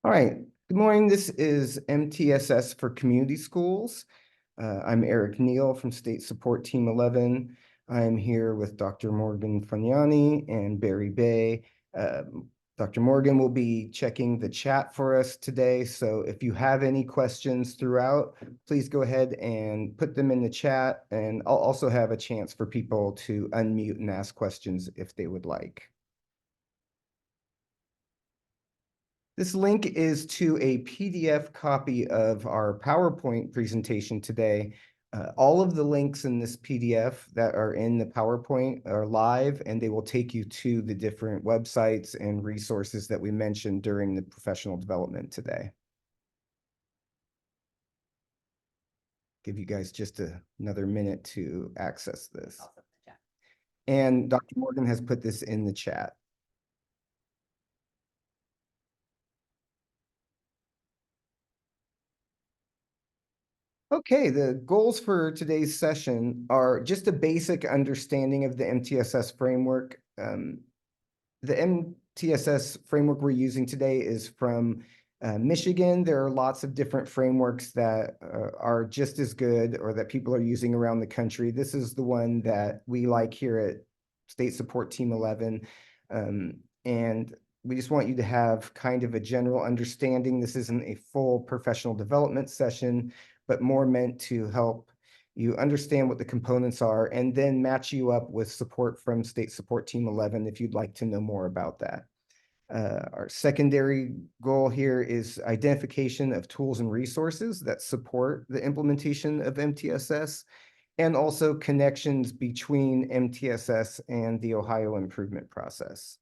All right. Good morning. This is MTSS for Community Schools. I'm Eric Neal from State Support Team 11. I'm here with Dr. Morgan Fagnani and Barry Bay. Dr. Morgan will be checking the chat for us today. So if you have any questions throughout, please go ahead and put them in the chat. And I'll also have a chance for people to unmute and ask questions if they would like. This link is to a PDF copy of our PowerPoint presentation today. All of the links in this PDF that are in the PowerPoint are live, and they will take you to the different websites and resources that we mentioned during the professional development today. Give you guys just another minute to access this. And Dr. Morgan has put this in the chat. Okay, the goals for today's session are just a basic understanding of the MTSS framework. The MTSS framework we're using today is from Michigan. There are lots of different frameworks that are just as good or that people are using around the country. This is the one that we like here at State Support Team 11. And we just want you to have kind of a general understanding. This isn't a full professional development session, but more meant to help you understand what the components are and then match you up with support from State Support Team 11 if you'd like to know more about that. Our secondary goal here is identification of tools and resources that support the implementation of MTSS and also connections between MTSS and the Ohio improvement process.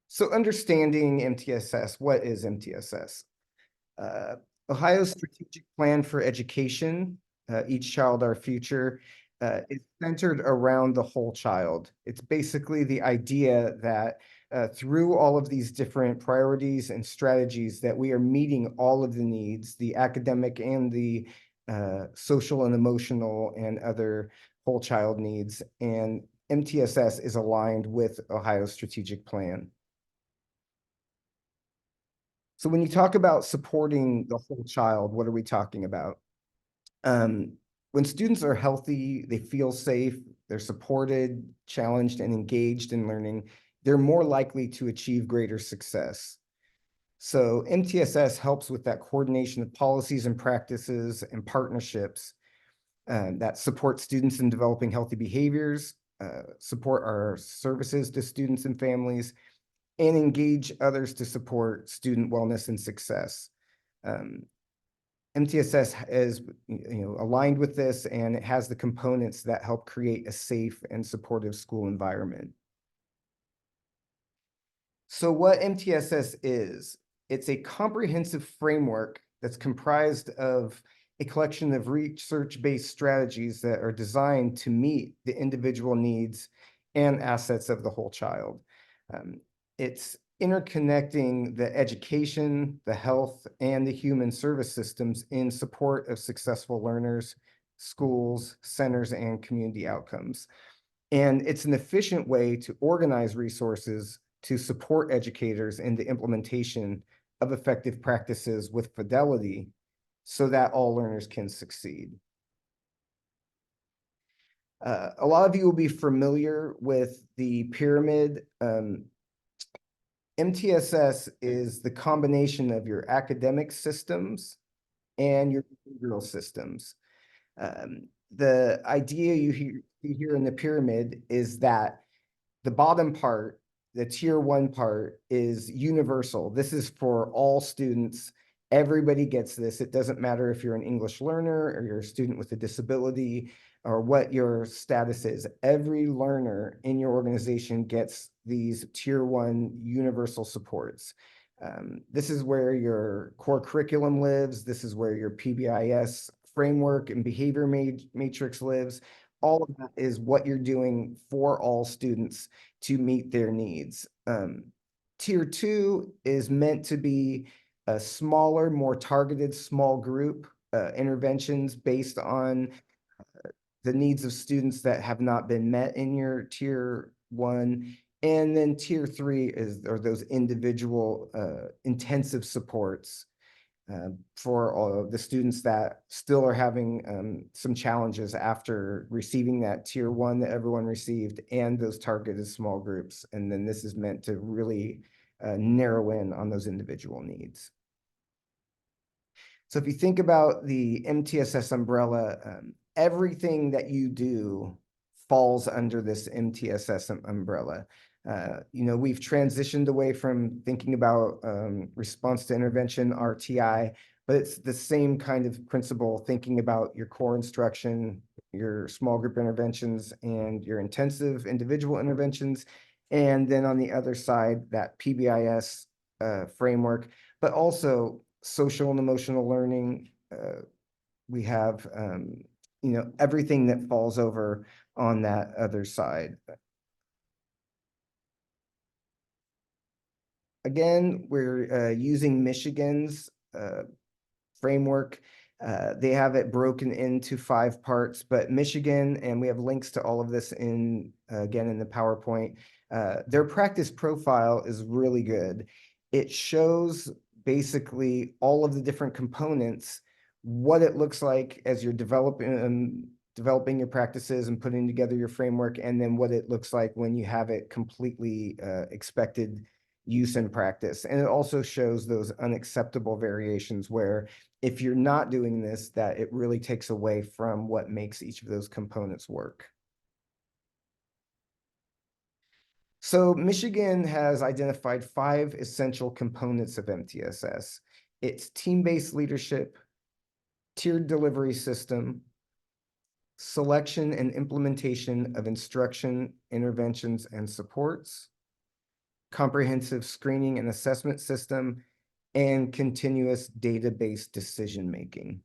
So understanding MTSS, what is MTSS? Ohio's strategic plan for education, Each Child, Our Future, is centered around the whole child. It's basically the idea that through all of these different priorities and strategies that we are meeting all of the needs, the academic and the social and emotional and other whole child needs. And MTSS is aligned with Ohio's strategic plan. So when you talk about supporting the whole child, what are we talking about? When students are healthy, they feel safe, they're supported, challenged, and engaged in learning, they're more likely to achieve greater success. So MTSS helps with that coordination of policies and practices and partnerships that support students in developing healthy behaviors, support our services to students and families, and engage others to support student wellness and success. MTSS is aligned with this, and it has the components that help create a safe and supportive school environment. So what MTSS is, it's a comprehensive framework that's comprised of a collection of research-based strategies that are designed to meet the individual needs and assets of the whole child. It's interconnecting the education, the health, and the human service systems in support of successful learners, schools, centers, and community outcomes. And it's an efficient way to organize resources to support educators in the implementation of effective practices with fidelity so that all learners can succeed. A lot of you will be familiar with the pyramid. MTSS is the combination of your academic systems and your behavioral systems. The idea you see here in the pyramid is that the bottom part, the tier 1 part, is universal. This is for all students. Everybody gets this. It doesn't matter if you're an English learner or you're a student with a disability or what your status is. Every learner in your organization gets these tier 1 universal supports. This is where your core curriculum lives. This is where your PBIS framework and behavior matrix lives. All of that is what you're doing for all students to meet their needs. Tier 2 is meant to be a smaller, more targeted small group interventions based on the needs of students that have not been met in your tier 1. And then tier 3 are those individual intensive supports for all of the students that still are having some challenges after receiving that tier 1 that everyone received, and those targeted small groups. And then this is meant to really narrow in on those individual needs. So if you think about the MTSS umbrella, everything that you do falls under this MTSS umbrella. We've transitioned away from thinking about response to intervention, RTI, but it's the same kind of principle, thinking about your core instruction, your small group interventions, and your intensive individual interventions. And then on the other side, that PBIS framework, but also social and emotional learning. We have, everything that falls over on that other side. Again, we're using Michigan's framework. They have it broken into 5 parts, but Michigan, and we have links to all of this again in the PowerPoint. Their practice profile is really good. It shows basically all of the different components, what it looks like as you're developing your practices and putting together your framework, and then what it looks like when you have it completely expected use in practice. And it also shows those unacceptable variations where if you're not doing this, that it really takes away from what makes each of those components work. So Michigan has identified 5 essential components of MTSS. It's team-based leadership, tiered delivery system, selection and implementation of instruction, interventions, and supports, comprehensive screening and assessment system, and continuous database decision-making.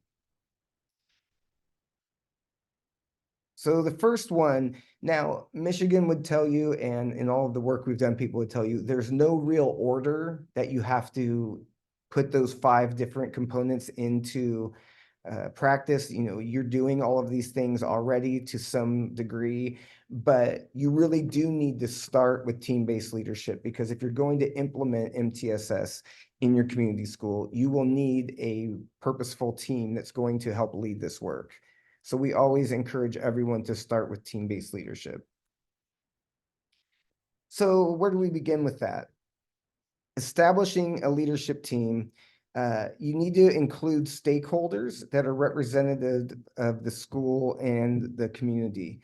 So the first one, now Michigan would tell you, and in all of the work we've done, people would tell you, there's no real order that you have to put those 5 different components into practice. You're doing all of these things already to some degree, but you really do need to start with team-based leadership, because if you're going to implement MTSS in your community school, you will need a purposeful team that's going to help lead this work. So we always encourage everyone to start with team-based leadership. So where do we begin with that? Establishing a leadership team, you need to include stakeholders that are representative of the school and the community.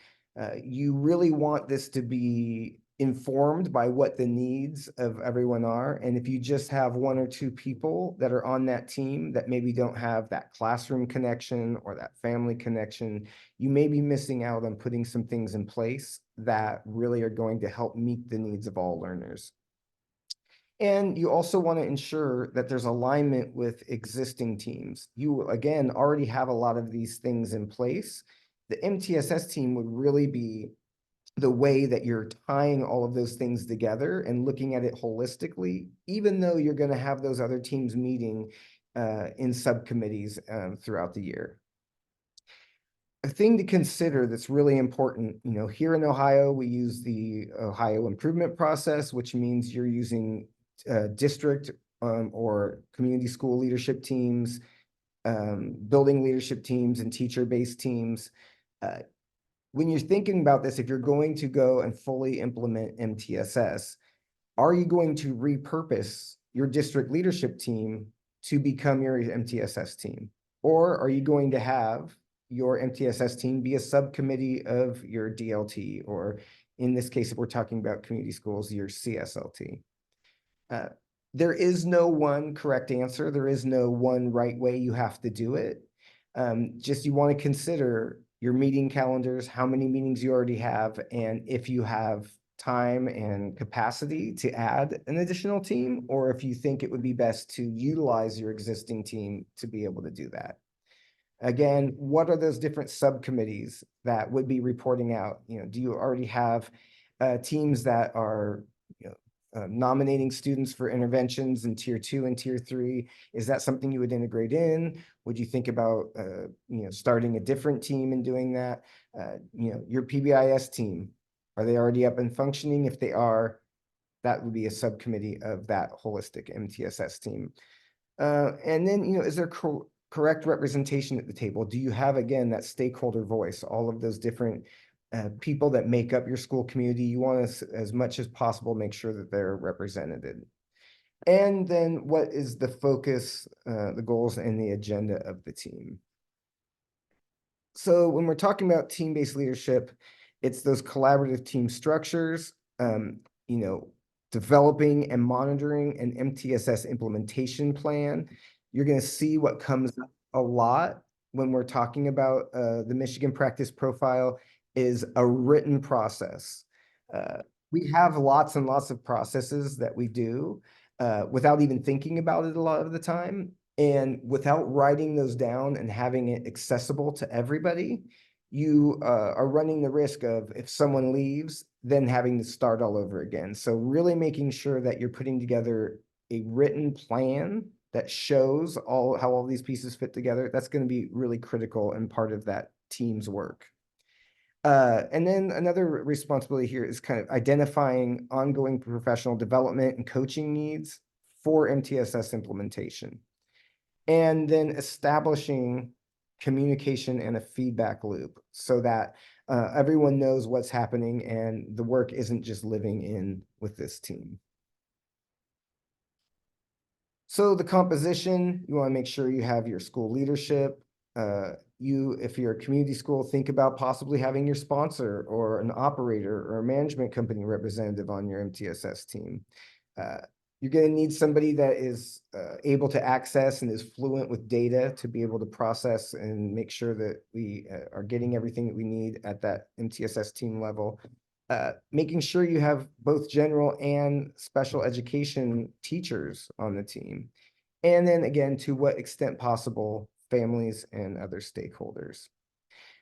You really want this to be informed by what the needs of everyone are. And if you just have 1 or 2 people that are on that team that maybe don't have that classroom connection or that family connection, you may be missing out on putting some things in place that really are going to help meet the needs of all learners. And you also want to ensure that there's alignment with existing teams. You, again, already have a lot of these things in place. The MTSS team would really be the way that you're tying all of those things together and looking at it holistically, even though you're going to have those other teams meeting in subcommittees throughout the year. A thing to consider that's really important, here in Ohio, we use the Ohio improvement process, which means you're using district or community school leadership teams, building leadership teams, and teacher-based teams. When you're thinking about this, if you're going to go and fully implement MTSS, are you going to repurpose your district leadership team to become your MTSS team? Or are you going to have your MTSS team be a subcommittee of your DLT, or in this case, if we're talking about community schools, your CSLT? There is no one correct answer. There is no one right way you have to do it. Just you want to consider your meeting calendars, how many meetings you already have, and if you have time and capacity to add an additional team, or if you think it would be best to utilize your existing team to be able to do that. Again, what are those different subcommittees that would be reporting out? Do you already have teams that are nominating students for interventions in tier 2 and tier 3? Is that something you would integrate in? Would you think about starting a different team and doing that? Your PBIS team, Are they already up and functioning? If they are, that would be a subcommittee of that holistic MTSS team. And then, is there correct representation at the table? Do you have, again, that stakeholder voice, all of those different people that make up your school community? You want to, as much as possible, make sure that they're represented. And then what is the focus, the goals, and the agenda of the team? So when we're talking about team-based leadership, it's those collaborative team structures, developing and monitoring an MTSS implementation plan. You're going to see what comes up a lot when we're talking about the Michigan Practice Profile is a written process. We have lots and lots of processes that we do without even thinking about it a lot of the time. And without writing those down and having it accessible to everybody, you are running the risk of, if someone leaves, then having to start all over again. So really making sure that you're putting together a written plan that shows how all these pieces fit together. That's going to be really critical and part of that team's work. And then another responsibility here is kind of identifying ongoing professional development and coaching needs for MTSS implementation. And then establishing communication and a feedback loop so that everyone knows what's happening and the work isn't just living in with this team. So the composition, you want to make sure you have your school leadership. If you're a community school, think about possibly having your sponsor or an operator or a management company representative on your MTSS team. You're going to need somebody that is able to access and is fluent with data to be able to process and make sure that we are getting everything that we need at that MTSS team level. Making sure you have both general and special education teachers on the team. And then again, to what extent possible, families and other stakeholders.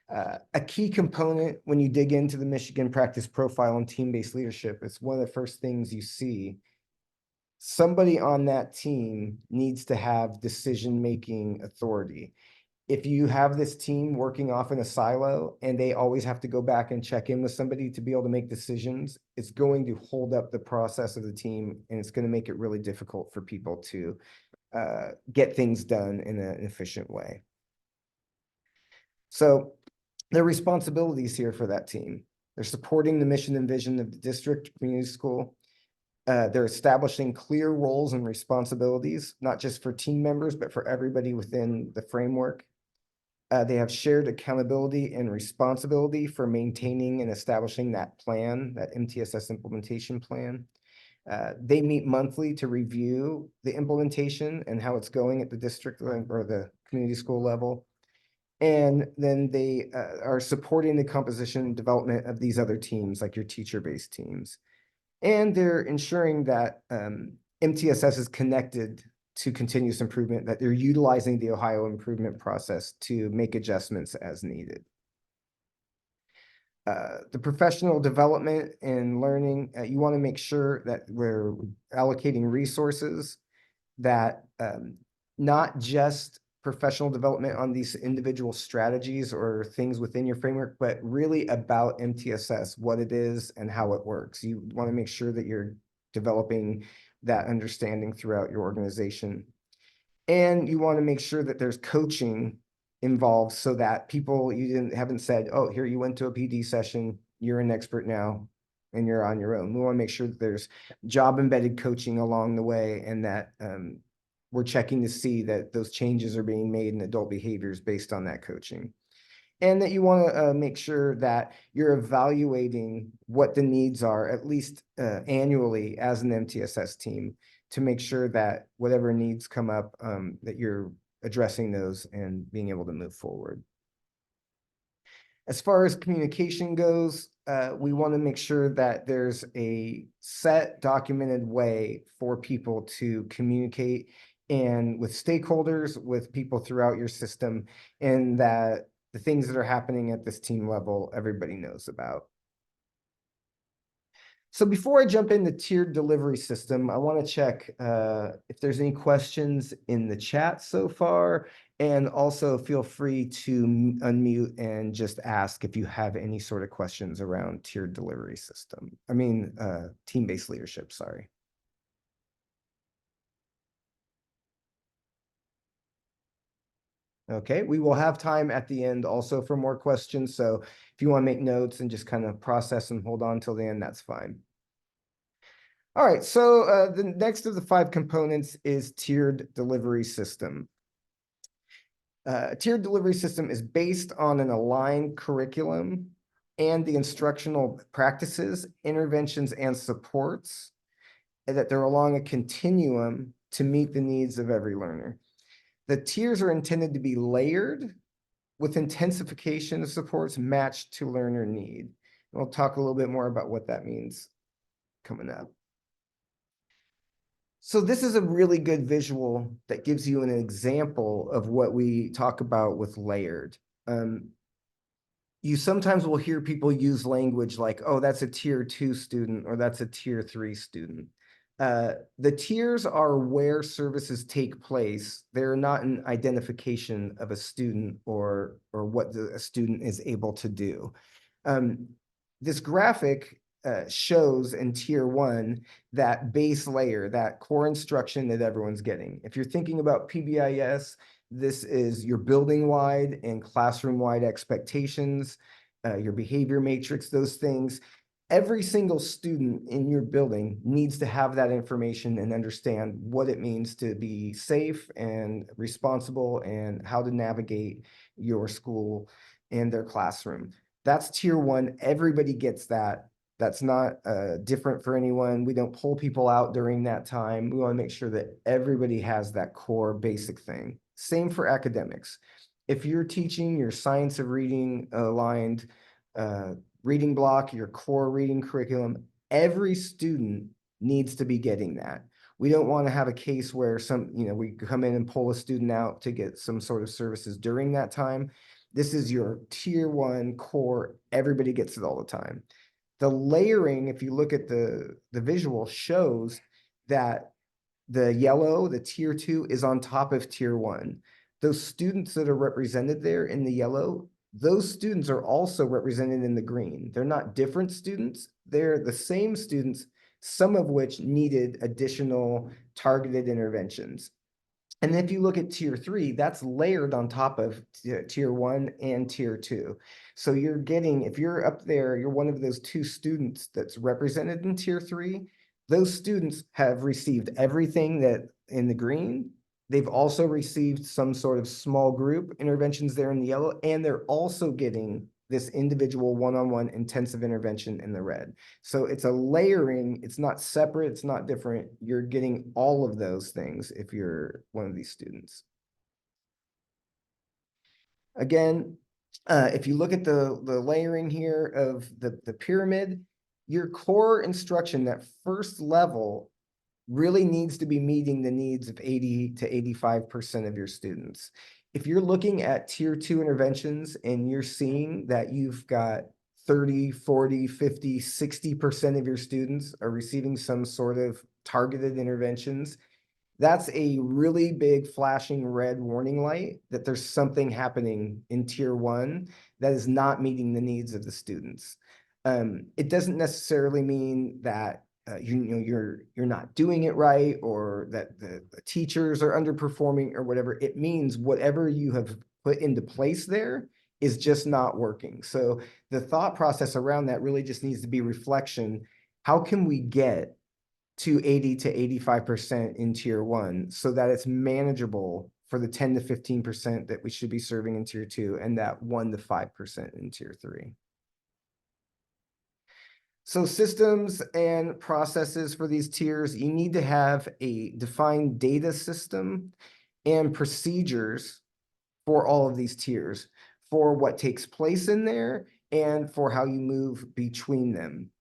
A key component when you dig into the Michigan Practice Profile on team-based leadership, it's one of the first things you see. Somebody on that team needs to have decision-making authority. If you have this team working off in a silo and they always have to go back and check in with somebody to be able to make decisions, it's going to hold up the process of the team, and it's going to make it really difficult for people to get things done in an efficient way. So their responsibilities here for that team. They're supporting the mission and vision of the district community school. They're establishing clear roles and responsibilities, not just for team members, but for everybody within the framework. They have shared accountability and responsibility for maintaining and establishing that plan, that MTSS implementation plan. They meet monthly to review the implementation and how it's going at the district or the community school level. And then they are supporting the composition and development of these other teams, like your teacher-based teams. And they're ensuring that MTSS is connected to continuous improvement, that they're utilizing the Ohio improvement process to make adjustments as needed. The professional development and learning, you want to make sure that we're allocating resources that not just professional development on these individual strategies or things within your framework, but really about MTSS, what it is and how it works. You want to make sure that you're developing that understanding throughout your organization. And you want to make sure that there's coaching involved so that people haven't said, oh, here, you went to a PD session, you're an expert now, and you're on your own. We want to make sure that there's job embedded coaching along the way, and that we're checking to see that those changes are being made in adult behaviors based on that coaching. And that you want to make sure that you're evaluating what the needs are, at least annually as an MTSS team, to make sure that whatever needs come up, that you're addressing those and being able to move forward. As far as communication goes, we want to make sure that there's a set documented way for people to communicate and with stakeholders, with people throughout your system, and that the things that are happening at this team level, everybody knows about. So before I jump into tiered delivery system, I want to check if there's any questions in the chat so far. And also feel free to unmute and just ask if you have any sort of questions around tiered delivery system. I mean, team-based leadership, sorry. Okay, we will have time at the end also for more questions. So if you want to make notes and just kind of process and hold on till the end, that's fine. All right, so the next of the 5 components is tiered delivery system. A tiered delivery system is based on an aligned curriculum and the instructional practices, interventions, and supports that they're along a continuum to meet the needs of every learner. The tiers are intended to be layered with intensification of supports matched to learner need. We'll talk a little bit more about what that means coming up. So this is a really good visual that gives you an example of what we talk about with layered. You sometimes will hear people use language like, oh, that's a tier 2 student or that's a tier 3 student. The tiers are where services take place. They're not an identification of a student or what a student is able to do. This graphic shows in tier 1 that base layer, that core instruction that everyone's getting. If you're thinking about PBIS, this is your building-wide and classroom-wide expectations, your behavior matrix, those things. Every single student in your building needs to have that information and understand what it means to be safe and responsible and how to navigate your school and their classroom. That's tier 1. Everybody gets that. That's not different for anyone. We don't pull people out during that time. We want to make sure that everybody has that core basic thing. Same for academics. If you're teaching your science of reading aligned reading block, your core reading curriculum, every student needs to be getting that. We don't want to have a case where we come in and pull a student out to get some sort of services during that time. This is your tier 1 core. Everybody gets it all the time. The layering, if you look at the visual, shows that the yellow, the tier 2, is on top of tier 1. Those students that are represented there in the yellow, those students are also represented in the green. They're not different students. They're the same students, some of which needed additional targeted interventions. And if you look at tier 3, that's layered on top of tier 1 and tier 2. So you're getting, if you're up there, you're one of those 2 students that's represented in tier 3. Those students have received everything that in the green. They've also received some sort of small group interventions there in the yellow, and they're also getting this individual one-on-one intensive intervention in the red. So it's a layering. It's not separate. It's not different. You're getting all of those things if you're one of these students. Again, if you look at the layering here of the pyramid, your core instruction, that first level, really needs to be meeting the needs of 80 to 85% of your students. If you're looking at tier 2 interventions and you're seeing that you've got 30, 40, 50, 60% of your students are receiving some sort of targeted interventions, that's a really big flashing red warning light that there's something happening in tier 1 that is not meeting the needs of the students. It doesn't necessarily mean that you're not doing it right, or that the teachers are underperforming or whatever. It means whatever you have put into place there is just not working. So the thought process around that really just needs to be reflection. How can we get to 80 to 85% in tier 1 so that it's manageable for the 10 to 15% that we should be serving in tier 2 and that 1 to 5% in tier 3? So systems and processes for these tiers, you need to have a defined data system and procedures for all of these tiers, for what takes place in there and for how you move between them.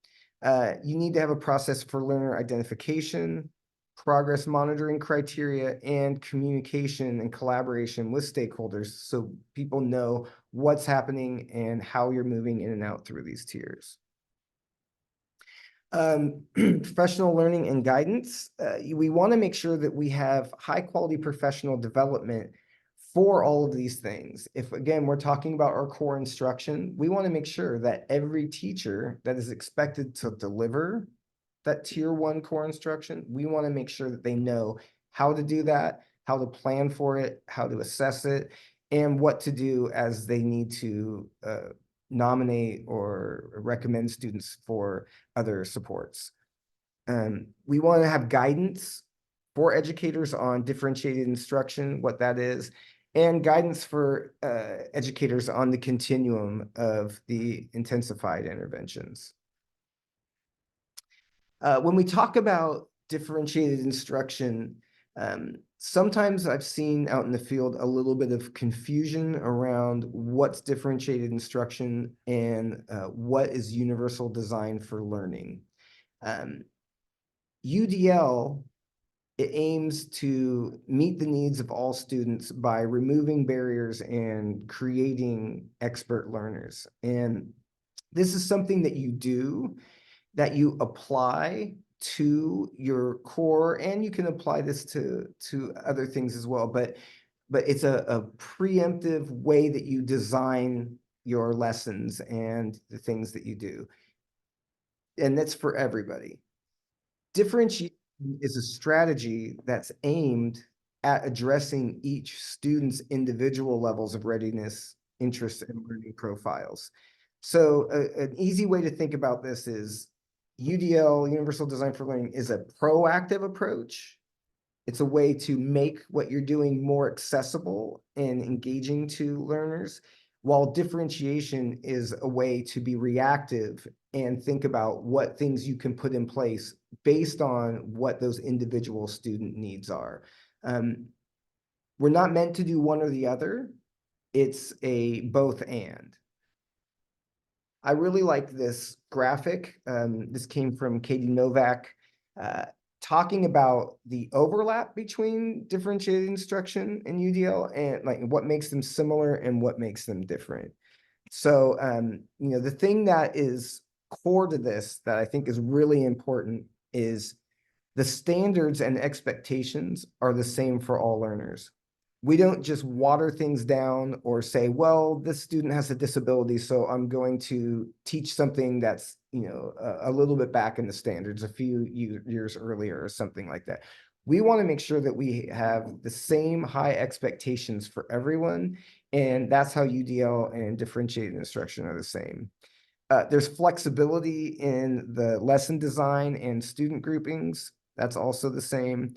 You need to have a process for learner identification, progress monitoring criteria, and communication and collaboration with stakeholders so people know what's happening and how you're moving in and out through these tiers. Professional learning and guidance. We want to make sure that we have high quality professional development for all of these things. If again, we're talking about our core instruction, we want to make sure that every teacher that is expected to deliver that tier 1 core instruction, we want to make sure that they know how to do that, how to plan for it, how to assess it, and what to do as they need to nominate or recommend students for other supports. We want to have guidance for educators on differentiated instruction, what that is, and guidance for educators on the continuum of the intensified interventions. When we talk about differentiated instruction, sometimes I've seen out in the field a little bit of confusion around what's differentiated instruction and what is universal design for learning. UDL, it aims to meet the needs of all students by removing barriers and creating expert learners. And this is something that you do, that you apply to your core, and you can apply this to other things as well. But it's a preemptive way that you design your lessons and the things that you do. And that's for everybody. Differentiation is a strategy that's aimed at addressing each student's individual levels of readiness, interests, and learning profiles. So an easy way to think about this is UDL, Universal Design for Learning, is a proactive approach. It's a way to make what you're doing more accessible and engaging to learners, while differentiation is a way to be reactive and think about what things you can put in place based on what those individual student needs are. We're not meant to do one or the other. It's a both and. I really like this graphic. This came from Katie Novak, talking about the overlap between differentiated instruction and UDL, and like what makes them similar and what makes them different. So, the thing that is core to this that I think is really important is the standards and expectations are the same for all learners. We don't just water things down or say, well, this student has a disability, so I'm going to teach something that's, a little bit back in the standards a few years earlier or something like that. We want to make sure that we have the same high expectations for everyone, and that's how UDL and differentiated instruction are the same. There's flexibility in the lesson design and student groupings. That's also the same.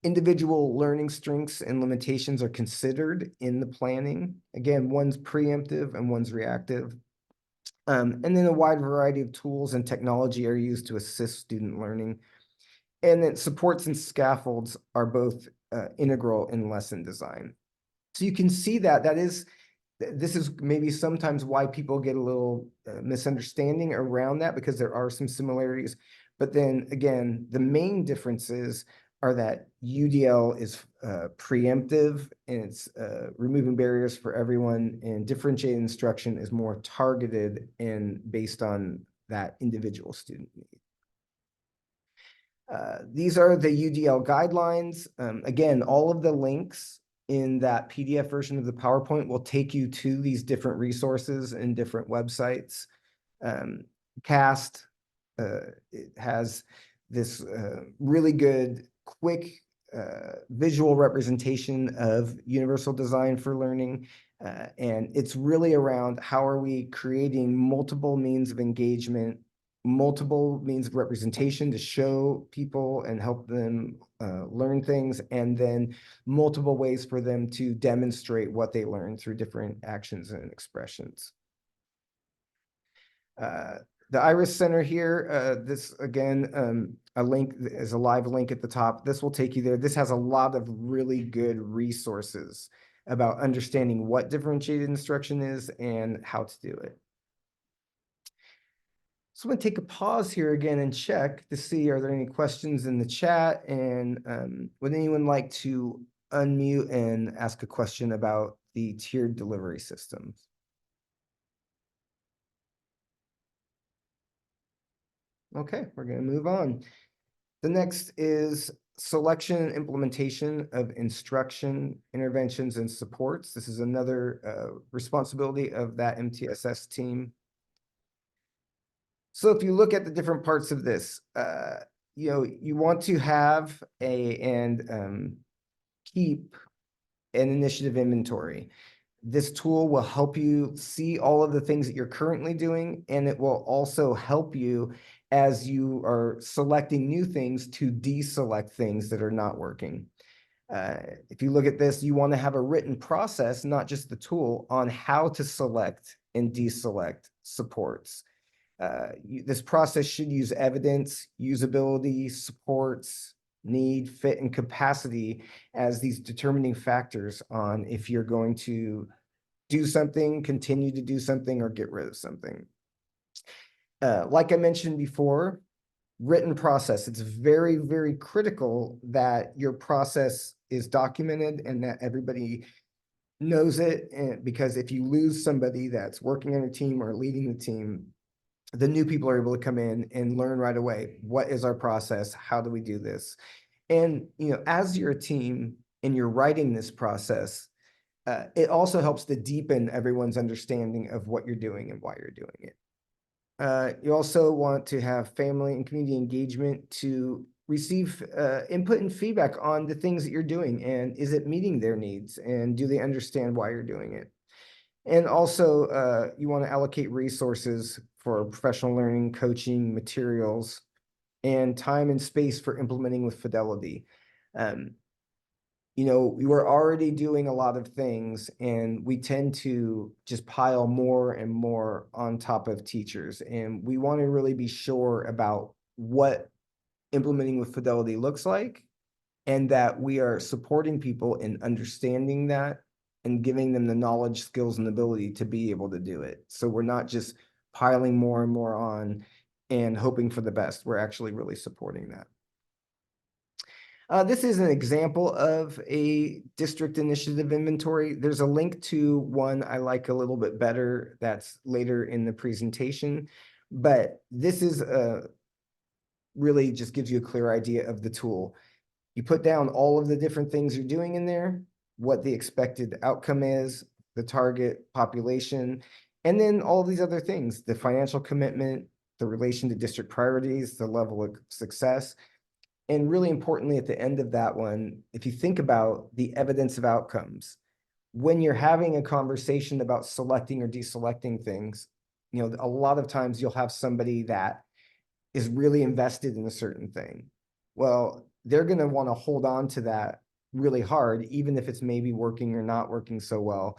Individual learning strengths and limitations are considered in the planning. Again, one's preemptive and one's reactive. And then a wide variety of tools and technology are used to assist student learning. And then supports and scaffolds are both integral in lesson design. So you can see that this is maybe sometimes why people get a little misunderstanding around that, because there are some similarities. But then again, the main differences are that UDL is preemptive and it's removing barriers for everyone, and differentiated instruction is more targeted and based on that individual student need. These are the UDL guidelines. Again, all of the links in that PDF version of the PowerPoint will take you to these different resources and different websites. CAST, it has this really good, quick visual representation of universal design for learning. And it's really around how are we creating multiple means of engagement, multiple means of representation to show people and help them learn things, and then multiple ways for them to demonstrate what they learned through different actions and expressions. The Iris Center here, this again, a link is a live link at the top. This will take you there. This has a lot of really good resources about understanding what differentiated instruction is and how to do it. So I'm going to take a pause here again and check to see, are there any questions in the chat? And would anyone like to unmute and ask a question about the tiered delivery systems? Okay, we're going to move on. The next is selection and implementation of instruction, interventions, and supports. This is another responsibility of that MTSS team. So if you look at the different parts of this, you want to have and keep an initiative inventory. This tool will help you see all of the things that you're currently doing, and it will also help you as you are selecting new things to deselect things that are not working. If you look at this, you want to have a written process, not just the tool, on how to select and deselect supports. This process should use evidence, usability, supports, need, fit, and capacity as these determining factors on if you're going to do something, continue to do something, or get rid of something. Like I mentioned before, written process. It's very, very critical that your process is documented and that everybody knows it. And because if you lose somebody that's working on a team or leading the team, the new people are able to come in and learn right away. What is our process? How do we do this? And, as you're a team and you're writing this process, it also helps to deepen everyone's understanding of what you're doing and why you're doing it. You also want to have family and community engagement to receive input and feedback on the things that you're doing, and is it meeting their needs, and do they understand why you're doing it? And also, you want to allocate resources for professional learning, coaching, materials, and time and space for implementing with fidelity. We were already doing a lot of things, and we tend to just pile more and more on top of teachers. And we want to really be sure about what implementing with fidelity looks like, and that we are supporting people in understanding that and giving them the knowledge, skills, and ability to be able to do it. So we're not just piling more and more on and hoping for the best. We're actually really supporting that. This is an example of a district initiative inventory. There's a link to one I like a little bit better that's later in the presentation, but this is really just gives you a clear idea of the tool. You put down all of the different things you're doing in there, what the expected outcome is, the target population, and then all these other things, the financial commitment, the relation to district priorities, the level of success. And really importantly, at the end of that one, if you think about the evidence of outcomes, when you're having a conversation about selecting or deselecting things, a lot of times you'll have somebody that is really invested in a certain thing. Well, they're going to want to hold on to that really hard, even if it's maybe working or not working so well.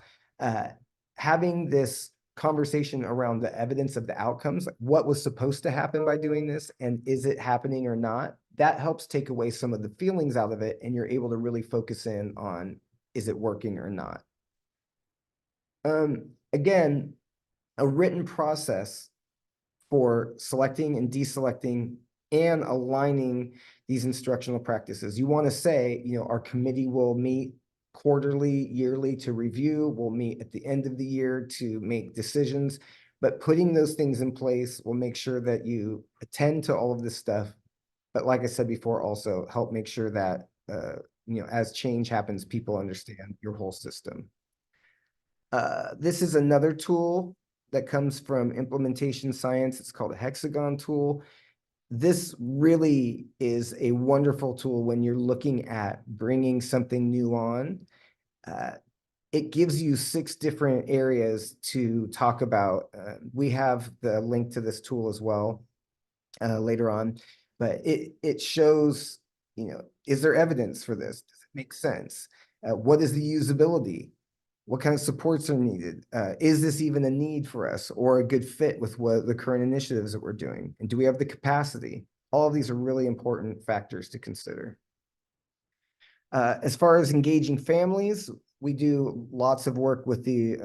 Having this conversation around the evidence of the outcomes, like what was supposed to happen by doing this, and is it happening or not, that helps take away some of the feelings out of it, and you're able to really focus in on, is it working or not? Again, a written process for selecting and deselecting and aligning these instructional practices. You want to say, our committee will meet quarterly, yearly to review. We'll meet at the end of the year to make decisions. But putting those things in place will make sure that you attend to all of this stuff. But like I said before, also help make sure that, as change happens, people understand your whole system. This is another tool that comes from implementation science. It's called a hexagon tool. This really is a wonderful tool when you're looking at bringing something new on. It gives you 6 different areas to talk about. We have the link to this tool as well later on, but it shows, is there evidence for this? Does it make sense? What is the usability? What kind of supports are needed? Is this even a need for us or a good fit with what the current initiatives that we're doing? And do we have the capacity? All of these are really important factors to consider. As far as engaging families, we do lots of work with the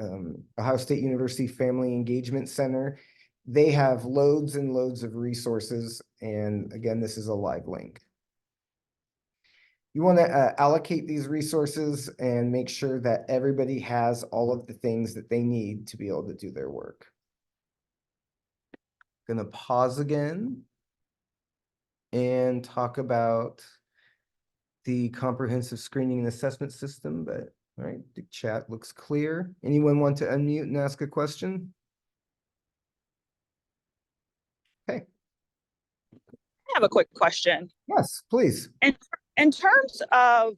Ohio State University Family Engagement Center. They have loads and loads of resources. And again, this is a live link. You want to allocate these resources and make sure that everybody has all of the things that they need to be able to do their work. Going to pause again. and talk about the comprehensive screening and assessment system, but all right, the chat looks clear. Anyone want to unmute and ask a question? Okay. I have a quick question. Yes, please. In terms of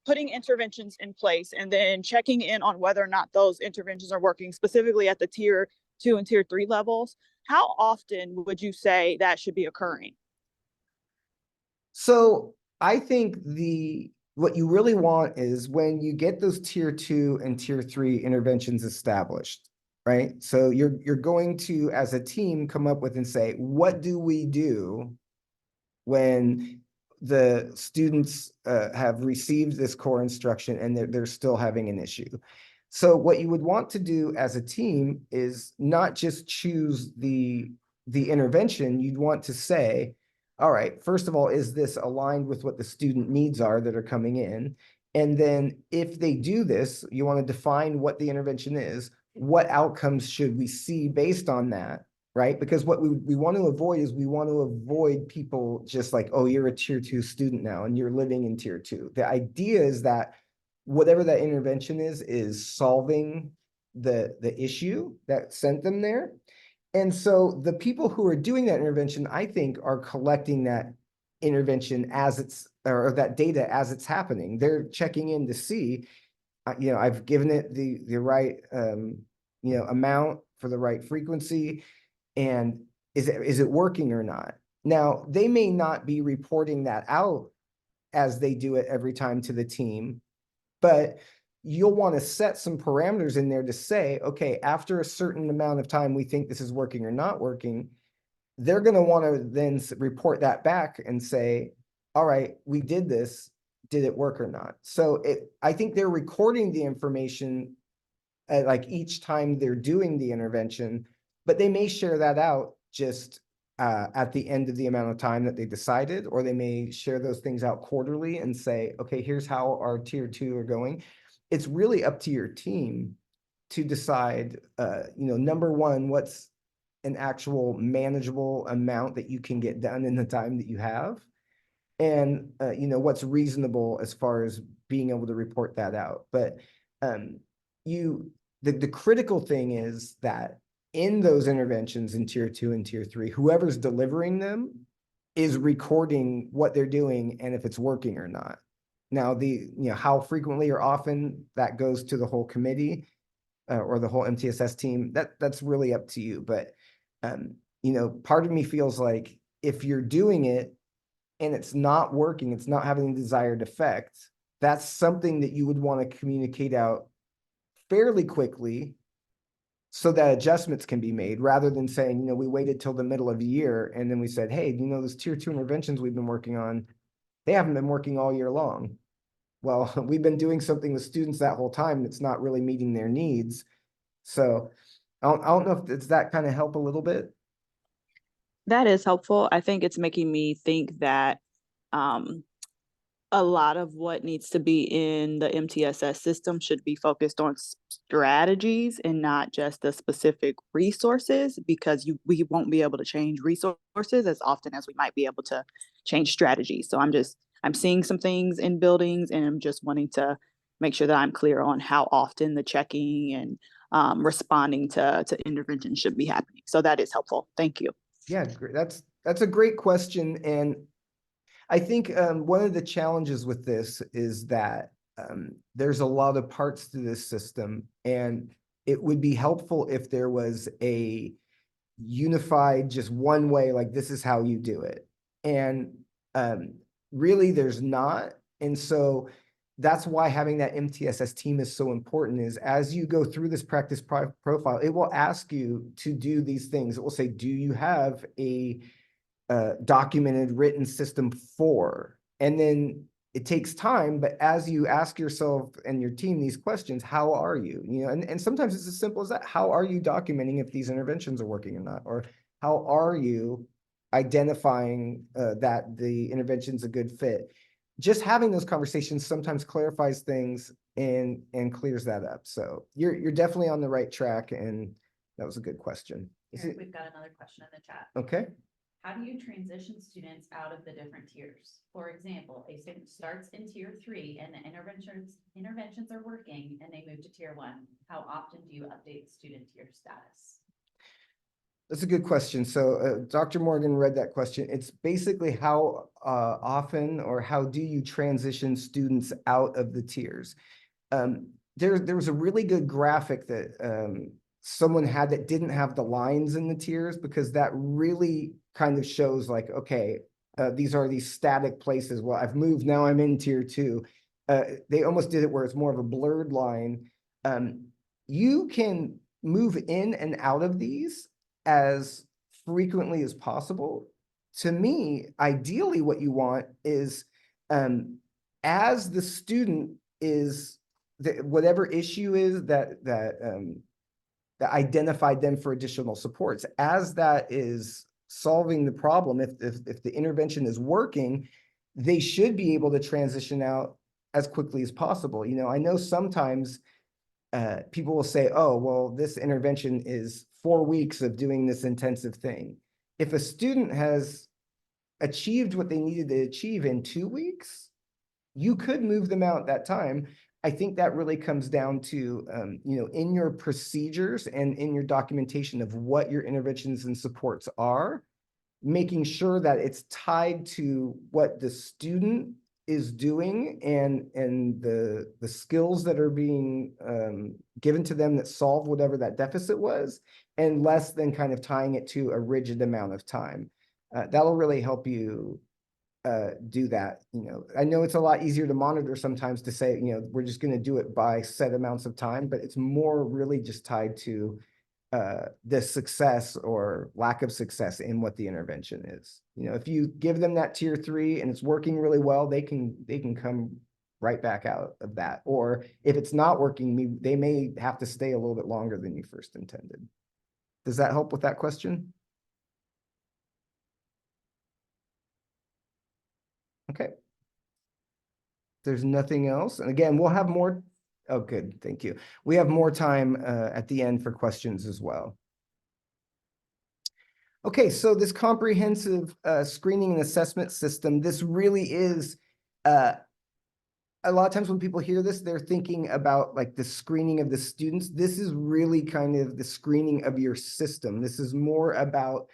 putting interventions in place and then checking in on whether or not those interventions are working, specifically at the tier 2 and tier 3 levels, how often would you say that should be occurring? So I think what you really want is when you get those tier 2 and tier 3 interventions established, right? So you're going to, as a team, come up with and say, what do we do when the students have received this core instruction and they're still having an issue? So what you would want to do as a team is not just choose the intervention. You'd want to say, all right, first of all, is this aligned with what the student needs are that are coming in? And then if they do this, you want to define what the intervention is. What outcomes should we see based on that? Right? Because what we want to avoid is we want to avoid people just like, oh, you're a tier 2 student now and you're living in tier 2. The idea is that whatever that intervention is solving the issue that sent them there. And so the people who are doing that intervention, I think, are collecting that intervention as it's, or that data as it's happening. They're checking in to see, I've given it the right, amount for the right frequency, and is it working or not? Now, they may not be reporting that out as they do it every time to the team, but you'll want to set some parameters in there to say, okay, after a certain amount of time, we think this is working or not working. They're going to want to then report that back and say, all right, we did this. Did it work or not? So I think they're recording the information like each time they're doing the intervention, but they may share that out just at the end of the amount of time that they decided, or they may share those things out quarterly and say, okay, here's how our tier 2 are going. It's really up to your team to decide, number one, what's an actual manageable amount that you can get done in the time that you have, and what's reasonable as far as being able to report that out. But the critical thing is that in those interventions in tier 2 and tier 3, whoever's delivering them is recording what they're doing and if it's working or not. Now, how frequently or often that goes to the whole committee or the whole MTSS team, that's really up to you. But part of me feels like if you're doing it and it's not working, it's not having the desired effect, that's something that you would want to communicate out fairly quickly so that adjustments can be made, rather than saying, we waited till the middle of the year and then we said, hey, those tier 2 interventions we've been working on, they haven't been working all year long. Well, we've been doing something with students that whole time that's not really meeting their needs. So I don't know if does that kind of help a little bit. That is helpful. I think it's making me think that a lot of what needs to be in the MTSS system should be focused on strategies and not just the specific resources, because we won't be able to change resources as often as we might be able to change strategies. So I'm seeing some things in buildings, and I'm just wanting to make sure that I'm clear on how often the checking and responding to intervention should be happening. So that is helpful. Thank you. Yeah, great. That's a great question. And I think one of the challenges with this is that there's a lot of parts to this system, and it would be helpful if there was a unified, just one way, like this is how you do it. And really there's not. And so that's why having that MTSS team is so important, is as you go through this practice profile, it will ask you to do these things. It will say, do you have a documented written system for? And then it takes time, but as you ask yourself and your team these questions, how are you? And sometimes it's as simple as that. How are you documenting if these interventions are working or not? Or how are you identifying that the intervention's a good fit? Just having those conversations sometimes clarifies things and clears that up. So you're definitely on the right track, and that was a good question. We've got another question in the chat. Okay. how do you transition students out of the different tiers? For example, a student starts in tier 3 and the interventions are working and they move to tier 1. How often do you update the student tier status? That's a good question. So Dr. Morgan read that question. It's basically how often or how do you transition students out of the tiers? There was a really good graphic that someone had that didn't have the lines in the tiers, because that really kind of shows like, okay, these are these static places. Well, I've moved, now I'm in tier 2. They almost did it where it's more of a blurred line. You can move in and out of these as frequently as possible. To me, ideally, what you want is as the student is whatever issue is that identified them for additional supports, as that is solving the problem, if the intervention is working, they should be able to transition out as quickly as possible. You know, I know sometimes people will say, oh, well, this intervention is 4 weeks of doing this intensive thing. If a student has achieved what they needed to achieve in 2 weeks, you could move them out that time. I think that really comes down to, you know, in your procedures and in your documentation of what your interventions and supports are, making sure that it's tied to what the student is doing and the skills that are being given to them that solve whatever that deficit was, and less than kind of tying it to a rigid amount of time. That'll really help you do that. You know, I know it's a lot easier to monitor sometimes to say, you know, we're just going to do it by set amounts of time, but it's more really just tied to the success or lack of success in what the intervention is. You know, if you give them that tier 3 and it's working really well, they can come right back out of that. Or if it's not working, they may have to stay a little bit longer than you first intended. Does that help with that question? Okay. There's nothing else. And again, we'll have more. Oh, good. Thank you. We have more time at the end for questions as well. Okay, so this comprehensive screening and assessment system, this really is, a lot of times when people hear this, they're thinking about like the screening of the students. This is really kind of the screening of your system. This is more about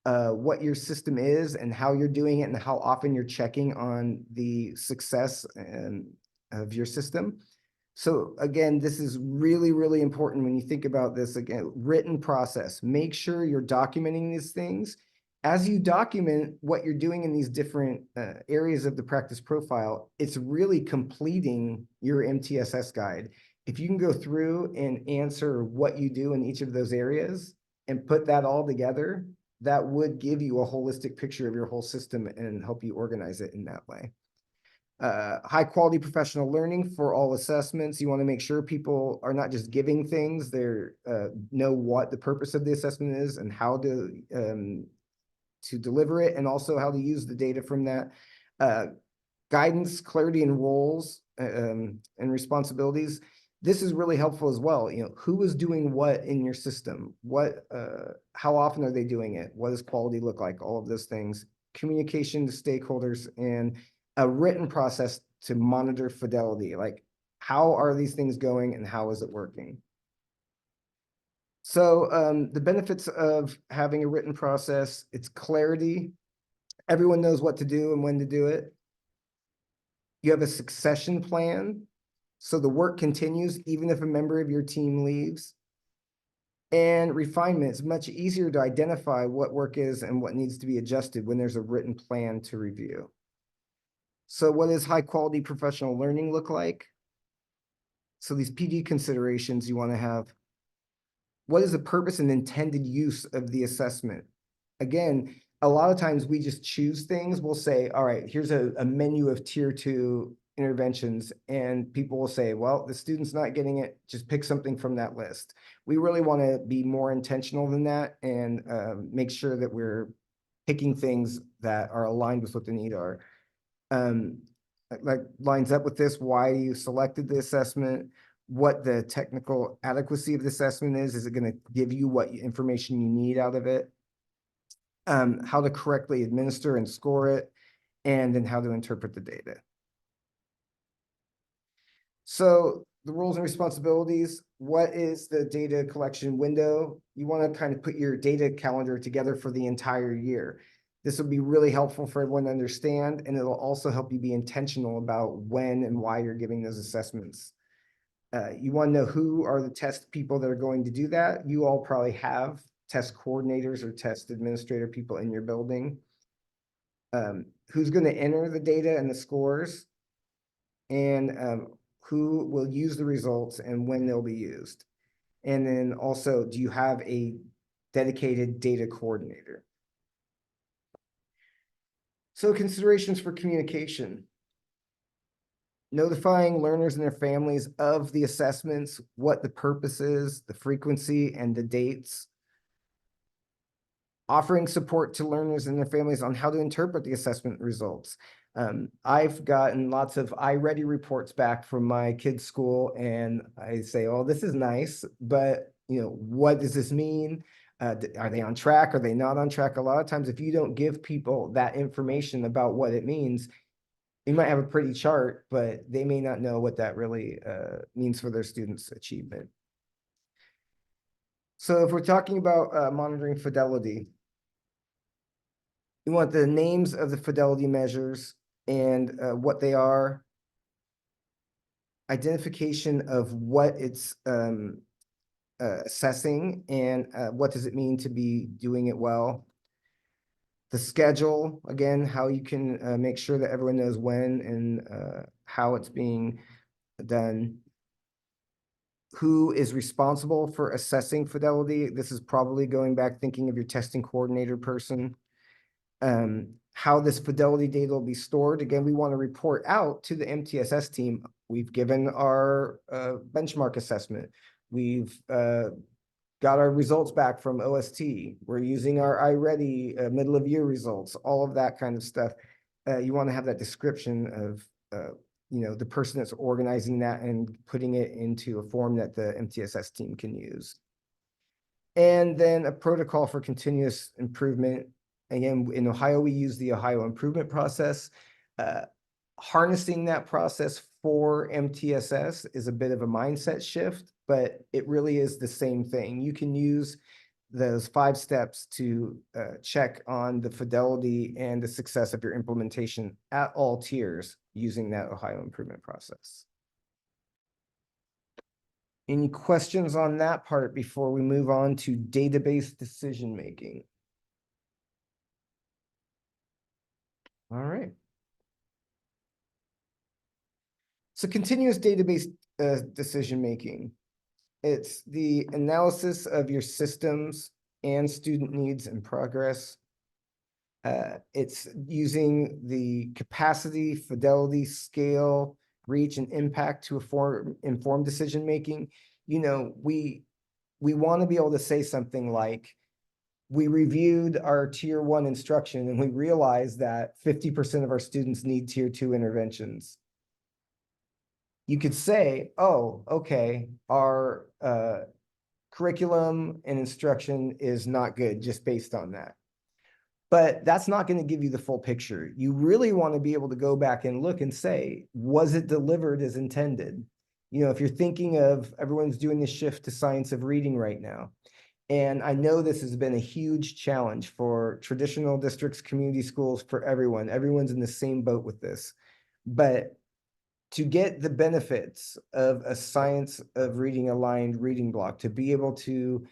what your system is and how you're doing it and how often you're checking on the success of your system. So again, this is really, really important when you think about this. Again, written process. Make sure you're documenting these things. As you document what you're doing in these different areas of the practice profile, it's really completing your MTSS guide. If you can go through and answer what you do in each of those areas and put that all together, that would give you a holistic picture of your whole system and help you organize it in that way. High quality professional learning for all assessments. You want to make sure people are not just giving things, they know what the purpose of the assessment is and how to deliver it, and also how to use the data from that. Guidance, clarity, and roles and responsibilities. This is really helpful as well. You know, who is doing what in your system? What, how often are they doing it? What does quality look like? All of those things. Communication to stakeholders and a written process to monitor fidelity. Like, how are these things going and how is it working? So the benefits of having a written process, it's clarity. Everyone knows what to do and when to do it. You have a succession plan, so the work continues even if a member of your team leaves. And refinement, it's much easier to identify what work is and what needs to be adjusted when there's a written plan to review. So what does high quality professional learning look like? So these PD considerations you want to have. What is the purpose and intended use of the assessment? Again, a lot of times we just choose things. We'll say, all right, here's a menu of tier 2 interventions, and people will say, well, the student's not getting it, just pick something from that list. We really want to be more intentional than that and make sure that we're picking things that are aligned with what the need are. Like lines up with this, why you selected the assessment, what the technical adequacy of the assessment is it going to give you what information you need out of it? how to correctly administer and score it, and then how to interpret the data. So the roles and responsibilities, what is the data collection window? You want to kind of put your data calendar together for the entire year. This will be really helpful for everyone to understand, and it'll also help you be intentional about when and why you're giving those assessments. You want to know who are the test people that are going to do that. You all probably have test coordinators or test administrator people in your building. Who's going to enter the data and the scores, and who will use the results and when they'll be used. And then also, do you have a dedicated data coordinator? So considerations for communication. Notifying learners and their families of the assessments, what the purpose is, the frequency, and the dates. Offering support to learners and their families on how to interpret the assessment results. I've gotten lots of iReady reports back from my kids' school, and I say, oh, this is nice, but what does this mean? Are they on track? Are they not on track? A lot of times, if you don't give people that information about what it means, you might have a pretty chart, but they may not know what that really means for their students' achievement. So if we're talking about monitoring fidelity, you want the names of the fidelity measures and what they are, identification of what it's assessing, and what does it mean to be doing it well. The schedule, again, how you can make sure that everyone knows when and how it's being done. Who is responsible for assessing fidelity? This is probably going back thinking of your testing coordinator person. How this fidelity data will be stored. Again, we want to report out to the MTSS team. We've given our benchmark assessment. We've got our results back from OST. We're using our iReady middle of year results, all of that kind of stuff. You want to have that description of the person that's organizing that and putting it into a form that the MTSS team can use. And then a protocol for continuous improvement. Again, in Ohio, we use the Ohio improvement process. Harnessing that process for MTSS is a bit of a mindset shift, but it really is the same thing. You can use those 5 steps to check on the fidelity and the success of your implementation at all tiers using that Ohio improvement process. Any questions on that part before we move on to database decision-making? All right. So continuous database decision-making. It's the analysis of your systems and student needs and progress. It's using the capacity, fidelity, scale, reach, and impact to inform decision-making. We want to be able to say something like, we reviewed our tier 1 instruction and we realized that 50% of our students need tier 2 interventions. You could say, oh, okay, our curriculum and instruction is not good just based on that. But that's not going to give you the full picture. You really want to be able to go back and look and say, was it delivered as intended? If you're thinking of, everyone's doing the shift to science of reading right now. And I know this has been a huge challenge for traditional districts, community schools, for everyone. Everyone's in the same boat with this. But to get the benefits of a science of reading aligned reading block, to be able to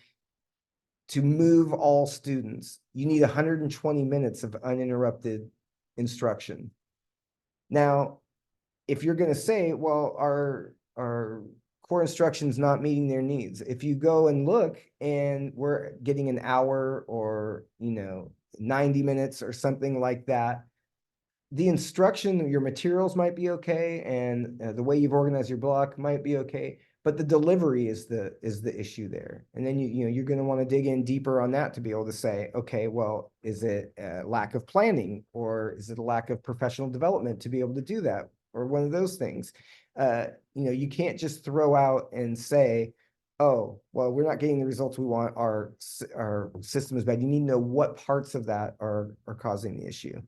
move all students, you need 120 minutes of uninterrupted instruction. Now, if you're going to say, well, our core instruction is not meeting their needs, if you go and look and we're getting an hour or 90 minutes or something like that, the instruction, your materials might be okay, and the way you've organized your block might be okay, but the delivery is the issue there. And then you're going to want to dig in deeper on that to be able to say, okay, well, is it a lack of planning, or is it a lack of professional development to be able to do that, or one of those things? You can't just throw out and say, oh, well, we're not getting the results we want, our system is bad. You need to know what parts of that are causing the issue.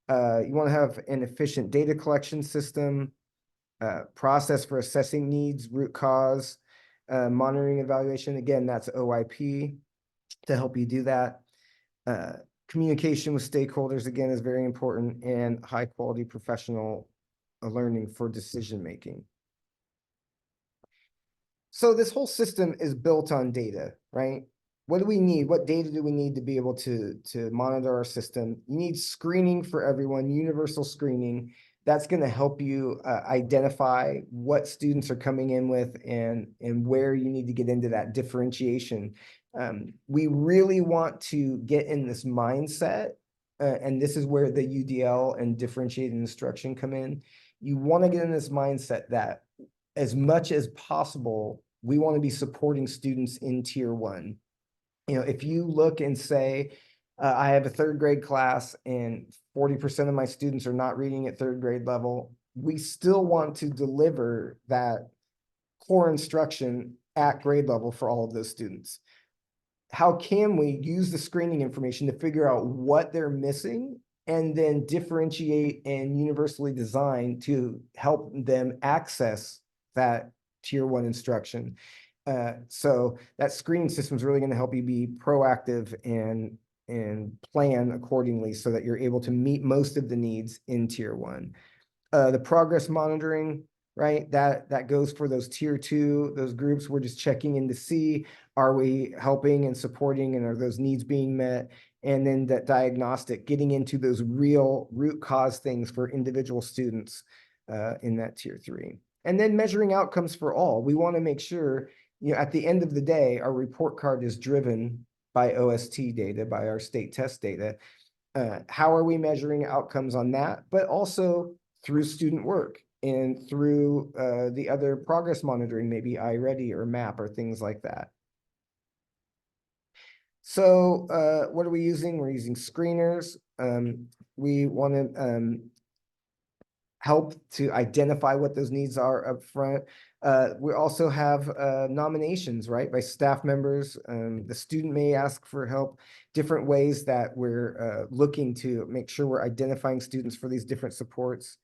You want to have an efficient data collection system, process for assessing needs, root cause, monitoring evaluation. Again, that's OIP to help you do that. Communication with stakeholders, again, is very important, and high quality professional learning for decision making. So this whole system is built on data, right? What do we need? What data do we need to be able to monitor our system? You need screening for everyone, universal screening. That's going to help you identify what students are coming in with and where you need to get into that differentiation. We really want to get in this mindset, and this is where the UDL and differentiated instruction come in. You want to get in this mindset that as much as possible, we want to be supporting students in tier 1. You know, if you look and say, I have a 3rd grade class and 40% of my students are not reading at 3rd grade level, we still want to deliver that core instruction at grade level for all of those students. How can we use the screening information to figure out what they're missing and then differentiate and universally design to help them access that tier 1 instruction? So that screening system is really going to help you be proactive and plan accordingly so that you're able to meet most of the needs in tier 1. The progress monitoring, right? That goes for those tier 2, those groups. We're just checking in to see, are we helping and supporting, and are those needs being met? And then that diagnostic, getting into those real root cause things for individual students in that tier 3. And then measuring outcomes for all. We want to make sure, you know, at the end of the day, our report card is driven by OST data, by our state test data. How are we measuring outcomes on that? But also through student work and through the other progress monitoring, maybe iReady or MAP or things like that. So what are we using? We're using screeners. We want to help to identify what those needs are up front. We also have nominations, right, by staff members. The student may ask for help, different ways that we're looking to make sure we're identifying students for these different supports.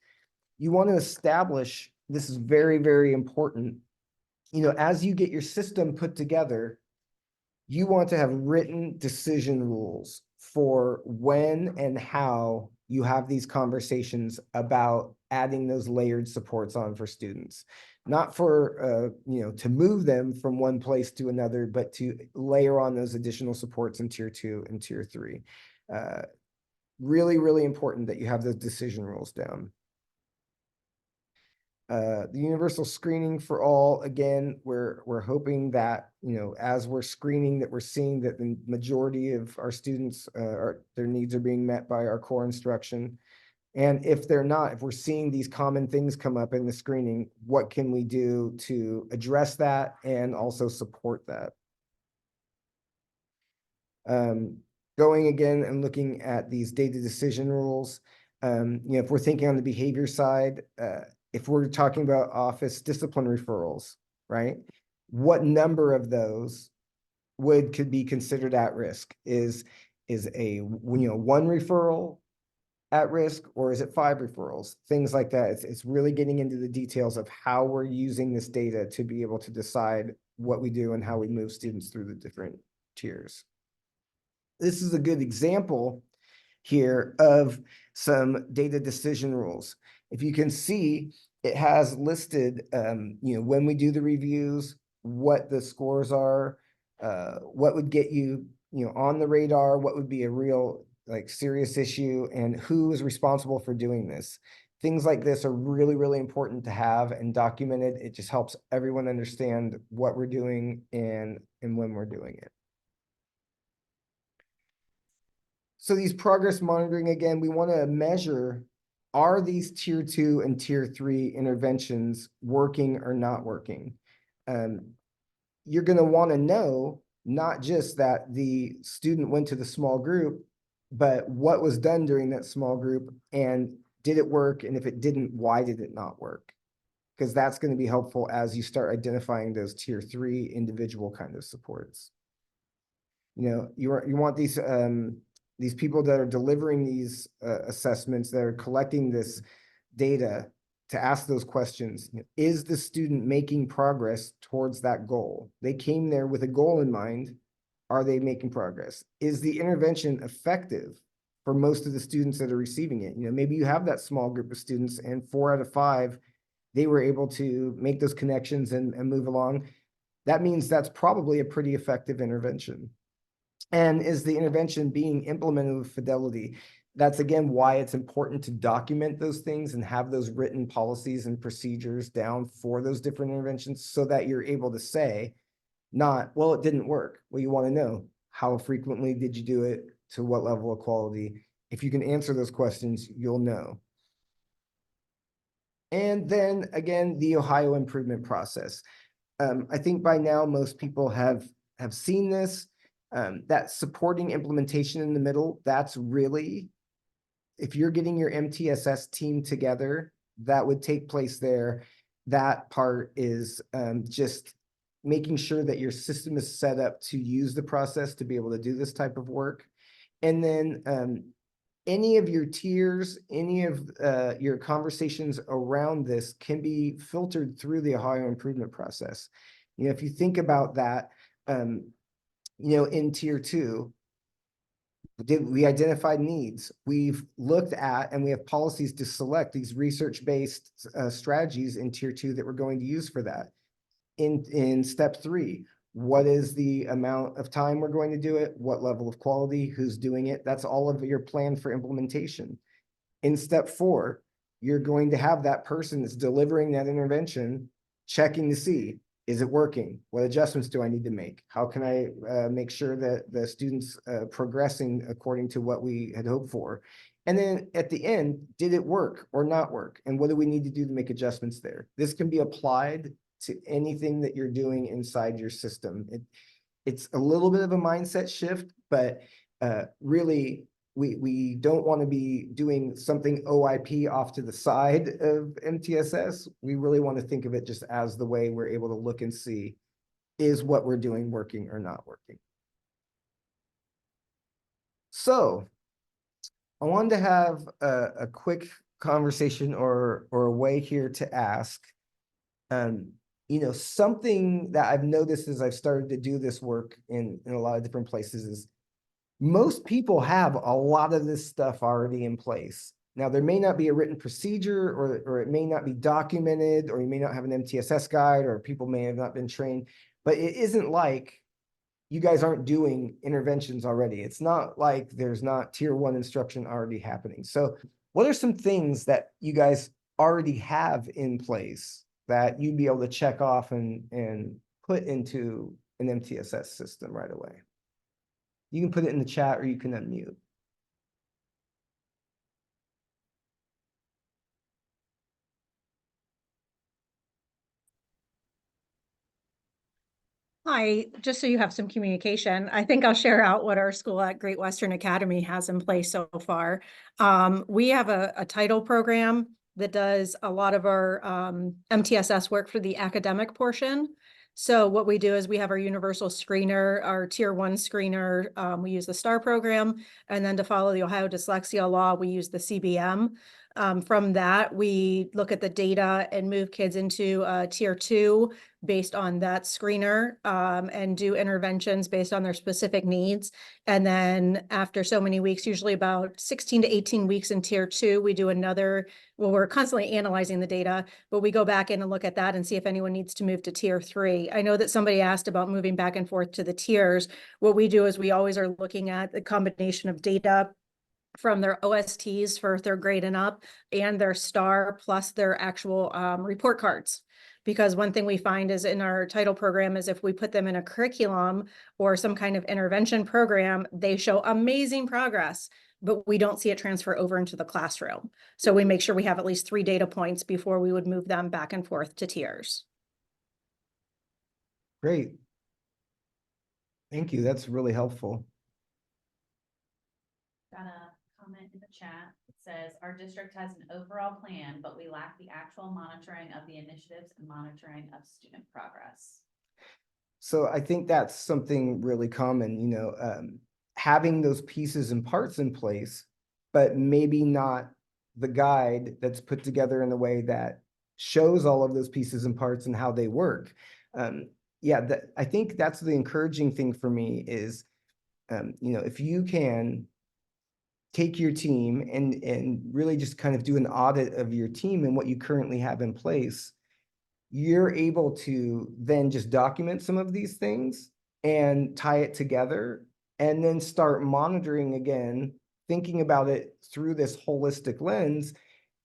You want to establish, this is very, very important, you know, as you get your system put together, you want to have written decision rules for when and how you have these conversations about adding those layered supports on for students. Not for, you know, to move them from one place to another, but to layer on those additional supports in tier 2 and tier 3. Really, really important that you have those decision rules down. The universal screening for all, again, we're hoping that, you know, as we're screening, that we're seeing that the majority of our students their needs are being met by our core instruction. And if they're not, if we're seeing these common things come up in the screening, what can we do to address that and also support that? Going again and looking at these data decision rules, you know, if we're thinking on the behavior side, if we're talking about office discipline referrals, right? What number of those could be considered at risk? Is a, you know, 1 referral at risk, or is it 5 referrals? Things like that. It's really getting into the details of how we're using this data to be able to decide what we do and how we move students through the different tiers. This is a good example here of some data decision rules. If you can see, it has listed, you know, when we do the reviews, what the scores are, what would get you, you know, on the radar, what would be a real, like, serious issue, and who is responsible for doing this. Things like this are really, really important to have and documented. It just helps everyone understand what we're doing and when we're doing it. So these progress monitoring, again, we want to measure, are these tier 2 and tier 3 interventions working or not working? You're going to want to know not just that the student went to the small group, but what was done during that small group, and did it work? And if it didn't, why did it not work? because that's going to be helpful as you start identifying those tier 3 individual kind of supports. You know, you want these people that are delivering these assessments, that are collecting this data, to ask those questions. Is the student making progress towards that goal? They came there with a goal in mind. Are they making progress? Is the intervention effective for most of the students that are receiving it? You know, maybe you have that small group of students and 4 out of 5, they were able to make those connections and move along. That means that's probably a pretty effective intervention. And is the intervention being implemented with fidelity? That's again why it's important to document those things and have those written policies and procedures down for those different interventions, so that you're able to say, not, well, it didn't work. Well, you want to know, how frequently did you do it? To what level of quality? If you can answer those questions, you'll know. And then again, the Ohio improvement process. I think by now most people have seen this. That supporting implementation in the middle, that's really, if you're getting your MTSS team together, that would take place there. That part is just making sure that your system is set up to use the process to be able to do this type of work. And then any of your tiers, any of your conversations around this can be filtered through the Ohio improvement process. You know, if you think about that, you know, in tier 2, we identified needs. We've looked at, and we have policies to select these research-based strategies in tier 2 that we're going to use for that. In step 3, what is the amount of time we're going to do it? What level of quality? Who's doing it? That's all of your plan for implementation. In step 4, you're going to have that person that's delivering that intervention checking to see, is it working? What adjustments do I need to make? How can I make sure that the students progressing according to what we had hoped for? And then at the end, did it work or not work? And what do we need to do to make adjustments there? This can be applied to anything that you're doing inside your system. It's a little bit of a mindset shift, but really, we don't want to be doing something OIP off to the side of MTSS. We really want to think of it just as the way we're able to look and see, is what we're doing working or not working? So I wanted to have a quick conversation or a way here to ask, you know, something that I've noticed as I've started to do this work in a lot of different places is, most people have a lot of this stuff already in place. Now, there may not be a written procedure, or it may not be documented, or you may not have an MTSS guide, or people may have not been trained, but it isn't like you guys aren't doing interventions already. It's not like there's not tier 1 instruction already happening. So what are some things that you guys already have in place that you'd be able to check off and put into an MTSS system right away? You can put it in the chat, or you can unmute. Hi, just so you have some communication, I think I'll share out what our school at Great Western Academy has in place so far. We have a title program that does a lot of our MTSS work for the academic portion. So what we do is we have our universal screener, our tier 1 screener. We use the STAR program, and then to follow the Ohio dyslexia law, we use the CBM. From that, we look at the data and move kids into tier 2 based on that screener, and do interventions based on their specific needs. And then after so many weeks, usually about 16 to 18 weeks in tier 2, we do another, well, we're constantly analyzing the data, but we go back in and look at that and see if anyone needs to move to tier 3. I know that somebody asked about moving back and forth to the tiers. What we do is we always are looking at the combination of data from their OSTs for 3rd grade and up, and their STAR plus their actual report cards. Because one thing we find is in our title program is if we put them in a curriculum or some kind of intervention program, they show amazing progress, but we don't see it transfer over into the classroom. So we make sure we have at least 3 data points before we would move them back and forth to tiers. Great. Thank you. That's really helpful. Got a comment in the chat. It says, our district has an overall plan, but we lack the actual monitoring of the initiatives and monitoring of student progress. So I think that's something really common, having those pieces and parts in place, but maybe not the guide that's put together in a way that shows all of those pieces and parts and how they work. Yeah, I think that's the encouraging thing for me is, if you can take your team and really just kind of do an audit of your team and what you currently have in place, you're able to then just document some of these things and tie it together and then start monitoring again, thinking about it through this holistic lens.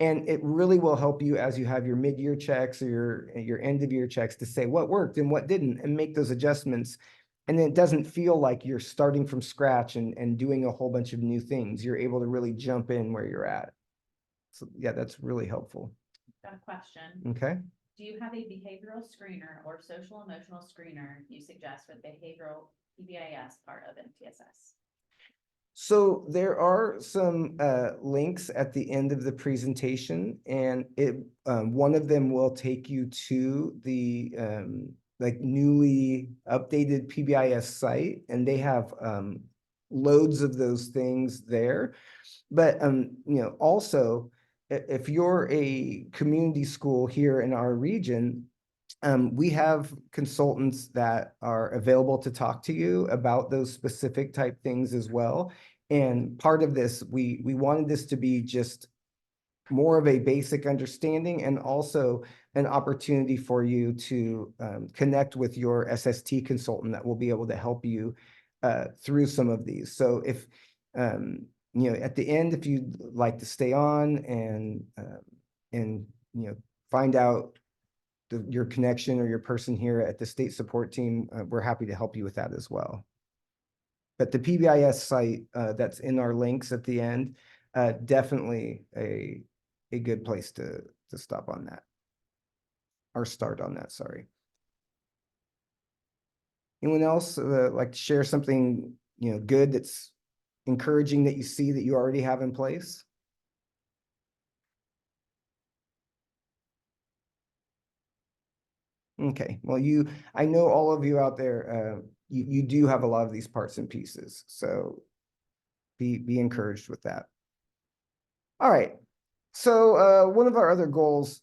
And it really will help you as you have your mid-year checks or your end-of-year checks to say what worked and what didn't and make those adjustments. And then it doesn't feel like you're starting from scratch and doing a whole bunch of new things. You're able to really jump in where you're at. So yeah, that's really helpful. Got a question. Okay. Do you have a behavioral screener or social emotional screener you suggest for the behavioral PBIS part of MTSS? So there are some links at the end of the presentation, and one of them will take you to the like newly updated PBIS site, and they have loads of those things there. But also, if you're a community school here in our region, we have consultants that are available to talk to you about those specific type things as well. And part of this, we wanted this to be just more of a basic understanding and also an opportunity for you to connect with your SST consultant that will be able to help you through some of these. So if, at the end, if you'd like to stay on and find out your connection or your person here at the state support team, we're happy to help you with that as well. But the PBIS site that's in our links at the end, definitely a good place to stop on that, or start on that, sorry. Anyone else like to share something good that's encouraging that you see that you already have in place? Okay, well, I know all of you out there, you do have a lot of these parts and pieces, so be encouraged with that. All right, so one of our other goals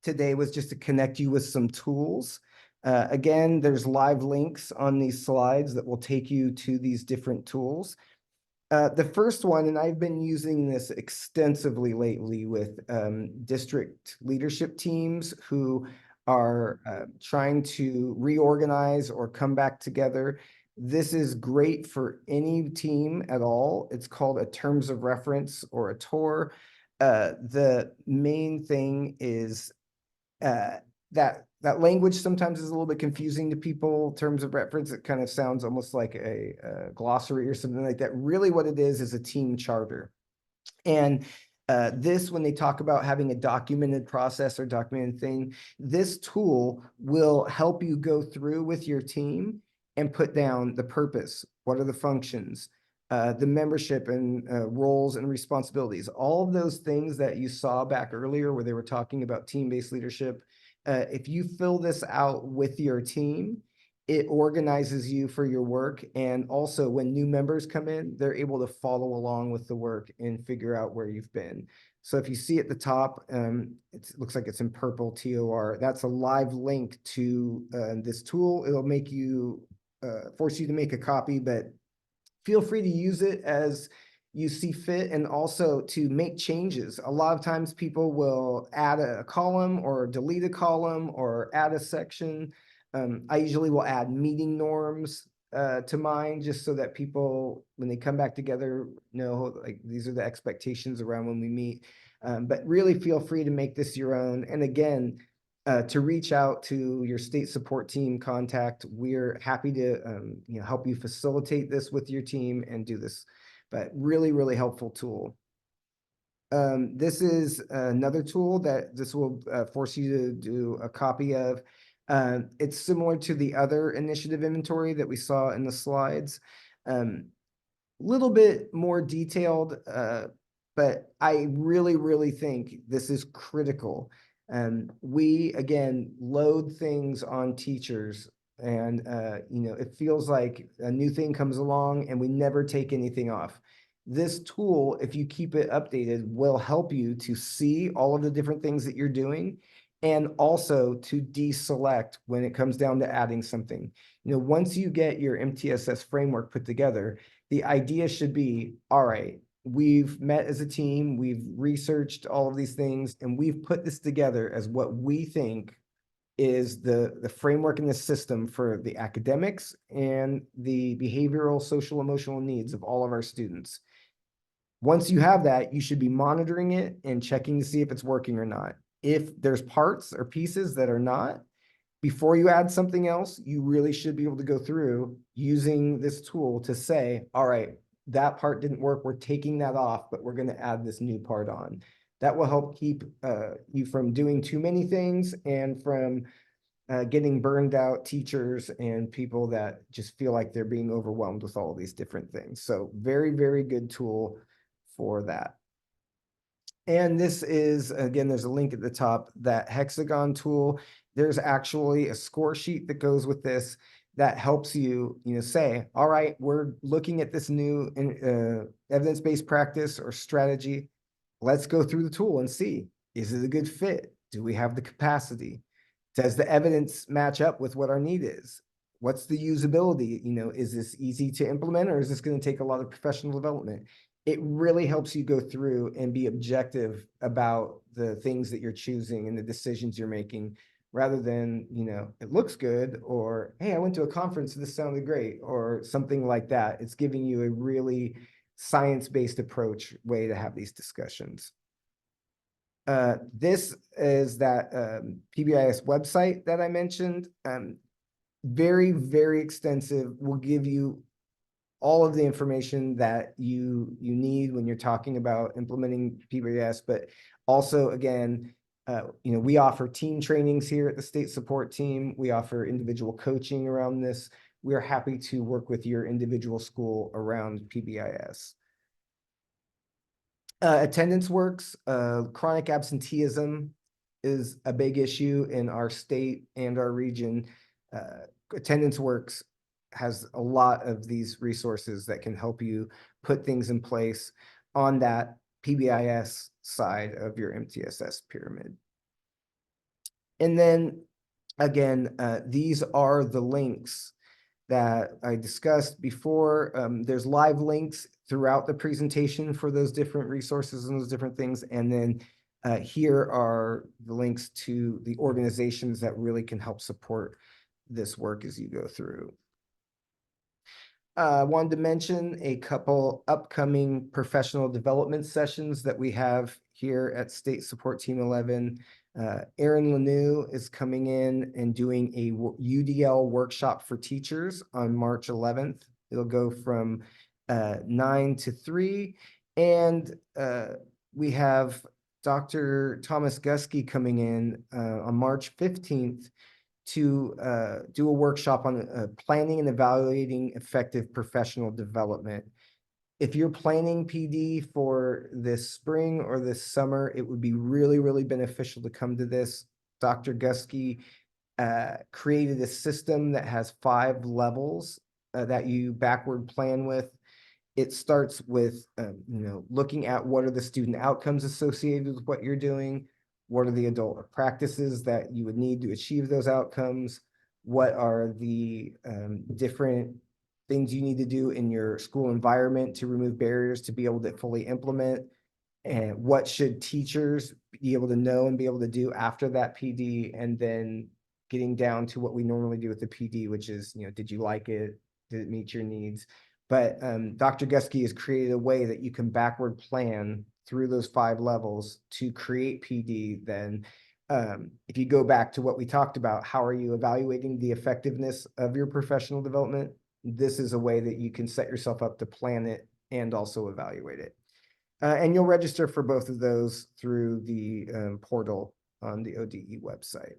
today was just to connect you with some tools. Again, there's live links on these slides that will take you to these different tools. The first one, and I've been using this extensively lately with district leadership teams who are trying to reorganize or come back together. This is great for any team at all. It's called a terms of reference or a TOR. The main thing is that language sometimes is a little bit confusing to people. Terms of reference, it kind of sounds almost like a glossary or something like that. Really what it is a team charter. And this, when they talk about having a documented process or documented thing, this tool will help you go through with your team and put down the purpose. What are the functions? The membership and roles and responsibilities. All of those things that you saw back earlier where they were talking about team-based leadership. If you fill this out with your team, it organizes you for your work. And also when new members come in, they're able to follow along with the work and figure out where you've been. So if you see at the top, it looks like it's in purple TOR. That's a live link to this tool. It'll make you, force you to make a copy, but feel free to use it as you see fit, and also to make changes. A lot of times people will add a column or delete a column or add a section. I usually will add meeting norms to mine just so that people, when they come back together, know like these are the expectations around when we meet. But really feel free to make this your own. And again, to reach out to your state support team contact. We're happy to help you facilitate this with your team and do this, but really, really helpful tool. This is another tool that this will force you to do a copy of. It's similar to the other initiative inventory that we saw in the slides. little bit more detailed, but I really, really think this is critical. We, again, load things on teachers, and, it feels like a new thing comes along and we never take anything off. This tool, if you keep it updated, will help you to see all of the different things that you're doing, and also to deselect when it comes down to adding something. Once you get your MTSS framework put together, the idea should be, all right, we've met as a team, we've researched all of these things, and we've put this together as what we think is the framework and the system for the academics and the behavioral, social, emotional needs of all of our students. Once you have that, you should be monitoring it and checking to see if it's working or not. If there's parts or pieces that are not, before you add something else, you really should be able to go through using this tool to say, all right, that part didn't work, we're taking that off, but we're going to add this new part on. That will help keep you from doing too many things and from getting burned out teachers and people that just feel like they're being overwhelmed with all these different things. So very, very good tool for that. And this is, again, there's a link at the top, that hexagon tool. There's actually a score sheet that goes with this that helps you, say, all right, we're looking at this new evidence-based practice or strategy. Let's go through the tool and see, is it a good fit? Do we have the capacity? Does the evidence match up with what our need is? What's the usability? Is this easy to implement, or is this going to take a lot of professional development? It really helps you go through and be objective about the things that you're choosing and the decisions you're making, rather than, it looks good, or, hey, I went to a conference, this sounded great, or something like that. It's giving you a really science-based approach way to have these discussions. This is that PBIS website that I mentioned. Very, very extensive. Will give you all of the information that you need when you're talking about implementing PBIS, but also, again, we offer team trainings here at the State Support Team. We offer individual coaching around this. We are happy to work with your individual school around PBIS. Attendance works. Chronic absenteeism is a big issue in our state and our region. Attendance works has a lot of these resources that can help you put things in place on that PBIS side of your MTSS pyramid. And then again, these are the links that I discussed before. There's live links throughout the presentation for those different resources and those different things. And then here are the links to the organizations that really can help support this work as you go through. I wanted to mention a couple upcoming professional development sessions that we have here at State Support Team 11. Aaron Lanou is coming in and doing a UDL workshop for teachers on March 11th. It'll go from 9 to 3. And we have Dr. Thomas Gusky coming in on March 15th to do a workshop on planning and evaluating effective professional development. If you're planning PD for this spring or this summer, it would be really, really beneficial to come to this. Dr. Gusky created a system that has 5 levels that you backward plan with. It starts with, looking at what are the student outcomes associated with what you're doing. What are the adult practices that you would need to achieve those outcomes? What are the different things you need to do in your school environment to remove barriers to be able to fully implement? And what should teachers be able to know and be able to do after that PD? And then getting down to what we normally do with the PD, which is, did you like it? Did it meet your needs? But Dr. Gusky has created a way that you can backward plan through those 5 levels to create PD. Then if you go back to what we talked about, how are you evaluating the effectiveness of your professional development? This is a way that you can set yourself up to plan it and also evaluate it. And you'll register for both of those through the portal on the ODE website.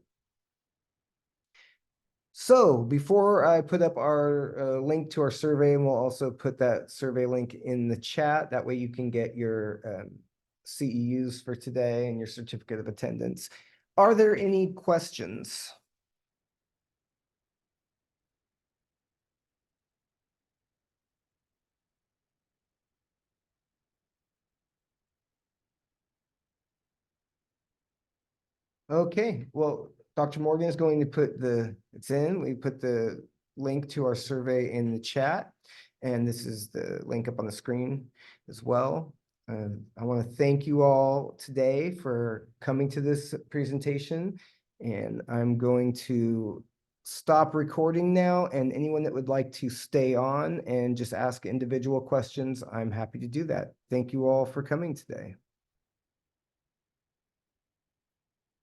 So before I put up our link to our survey, and we'll also put that survey link in the chat. That way you can get your CEUs for today and your certificate of attendance. Are there any questions? Okay, well, Dr. Morgan is going to put we put the link to our survey in the chat. And this is the link up on the screen as well. I want to thank you all today for coming to this presentation. And I'm going to stop recording now. And anyone that would like to stay on and just ask individual questions, I'm happy to do that. Thank you all for coming today.